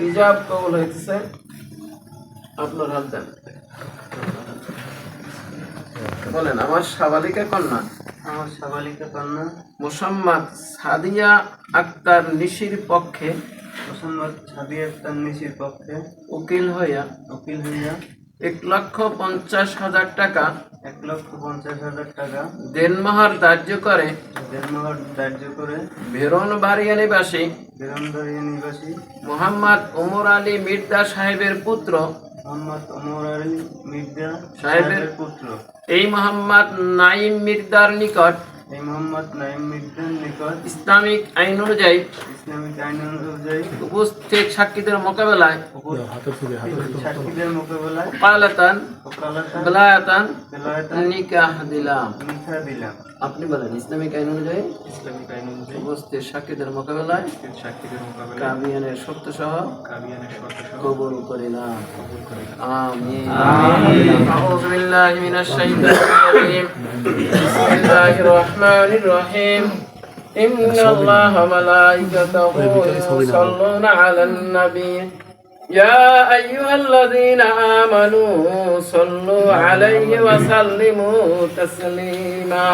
ইজাব কবুল হইতেছে। আপনার হাত দেন, বলেন। আমার সাবালিকা কন্যা মোসাম্মদ সাদিয়া আক্তার নিশির পক্ষে উকিল হইয়া 1,50,000 টাকা দেনমোহর ধার্য করে ভেরনবাড়িয়া নিবাসী মোহাম্মদ ওমর আলী মির্জা সাহেবের পুত্র এই মোহাম্মদ নাইম মির্জার নিকট ইসলামিক আইন অনুযায়ী উপস্থিত সাক্ষীদের মোকাবেলায় নিকাহ দিলাম। আপনি বলেন, ইসলামিক আইন অনুযায়ী উপস্থিত সাক্ষীদের মোকাবেলায় কাবিয়ানের শর্ত সহ কবুল করিলাম। আমিন। আউযু বিল্লাহি মিনাশ শাইতানির রাজিম। বিসমিল্লাহির রহমানির রহিম। ইন্নাল্লাহা ওয়া মালাইকাতাহু ইউসাল্লুনা আলান নবী ইয়া আইয়ুহাল্লাযীনা আমানু সাল্লু আলাইহি ওয়া সাল্লিমু তাসলিমা।